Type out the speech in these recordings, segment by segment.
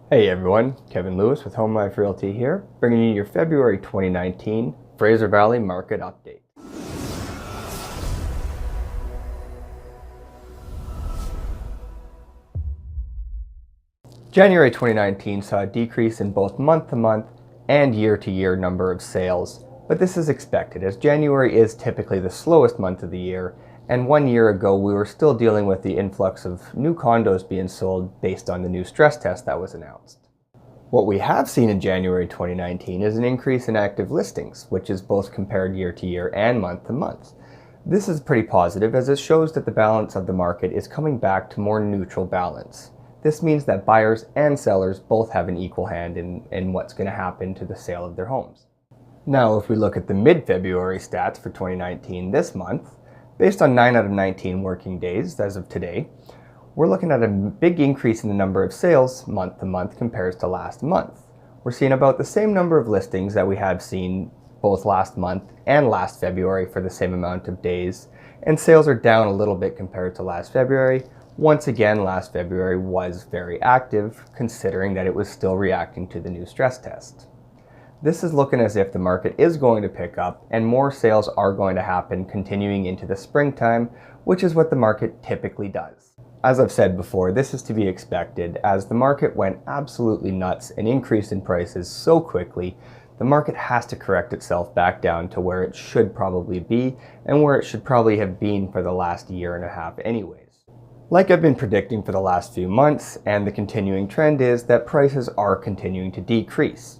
Hey everyone, Kevin Lewis with Home Life Realty here, bringing you your February 2019 Fraser Valley Market Update. January 2019 saw a decrease in both month-to-month and year-to-year number of sales, but this is expected as January is typically the slowest month of the year, and 1 year ago we were still dealing with the influx of new condos being sold based on the new stress test that was announced. What we have seen in January 2019 is an increase in active listings, which is both compared year to year and month to month. This is pretty positive as it shows that the balance of the market is coming back to more neutral balance. This means that buyers and sellers both have an equal hand in what's going to happen to the sale of their homes. Now, if we look at the mid-February stats for 2019 this month, based on 9 out of 19 working days as of today, we're looking at a big increase in the number of sales month to month compared to last month. We're seeing about the same number of listings that we have seen both last month and last February for the same amount of days, and sales are down a little bit compared to last February. Once again, last February was very active, considering that it was still reacting to the new stress test. This is looking as if the market is going to pick up and more sales are going to happen continuing into the springtime, which is what the market typically does. As I've said before, this is to be expected as the market went absolutely nuts and increased in prices so quickly. The market has to correct itself back down to where it should probably be and where it should probably have been for the last year and a half anyways. Like I've been predicting for the last few months, and the continuing trend is that prices are continuing to decrease.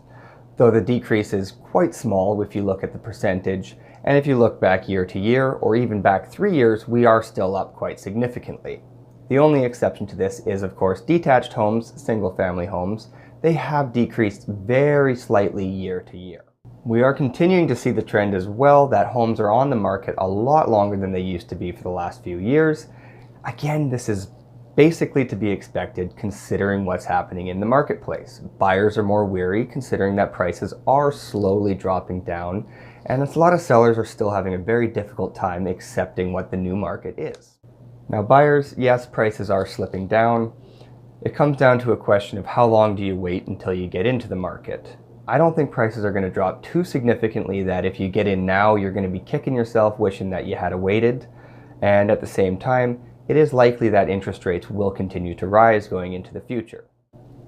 Though the decrease is quite small if you look at the percentage, and if you look back year to year or even back 3 years, we are still up quite significantly. The only exception to this is, of course, detached homes, single-family homes. They have decreased very slightly year to year. We are continuing to see the trend as well that homes are on the market a lot longer than they used to be for the last few years. Again, this is basically to be expected considering what's happening in the marketplace. Buyers are more weary considering that prices are slowly dropping down, and a lot of sellers are still having a very difficult time accepting what the new market is. Now buyers, yes, prices are slipping down. It comes down to a question of how long do you wait until you get into the market. I don't think prices are going to drop too significantly that if you get in now, you're going to be kicking yourself wishing that you had waited. And at the same time, it is likely that interest rates will continue to rise going into the future.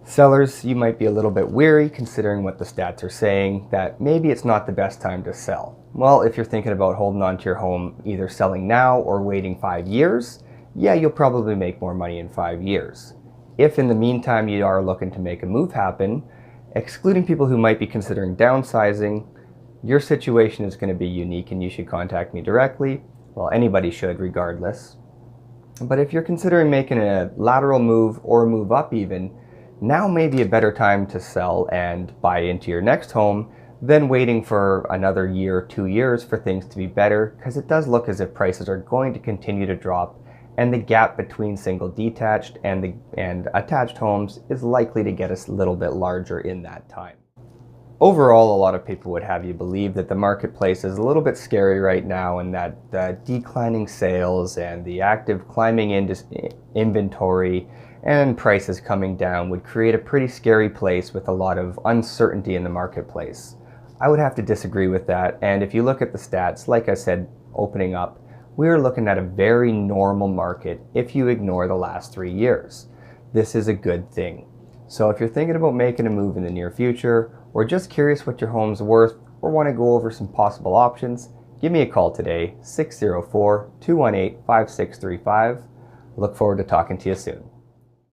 Sellers, you might be a little bit weary considering what the stats are saying, that maybe it's not the best time to sell. Well, if you're thinking about holding on to your home, either selling now or waiting 5 years, yeah, you'll probably make more money in 5 years. If in the meantime you are looking to make a move happen, excluding people who might be considering downsizing, your situation is going to be unique and you should contact me directly. Well, anybody should regardless. But if you're considering making a lateral move or a move up even, now may be a better time to sell and buy into your next home than waiting for another year, 2 years for things to be better, because it does look as if prices are going to continue to drop and the gap between single detached and attached homes is likely to get a little bit larger in that time. Overall, a lot of people would have you believe that the marketplace is a little bit scary right now and that the declining sales and the active climbing inventory and prices coming down would create a pretty scary place with a lot of uncertainty in the marketplace. I would have to disagree with that, and if you look at the stats, like I said, opening up, we are looking at a very normal market if you ignore the last 3 years. This is a good thing. So if you're thinking about making a move in the near future, or just curious what your home's worth, or want to go over some possible options, give me a call today, 604-218-5635. Look forward to talking to you soon.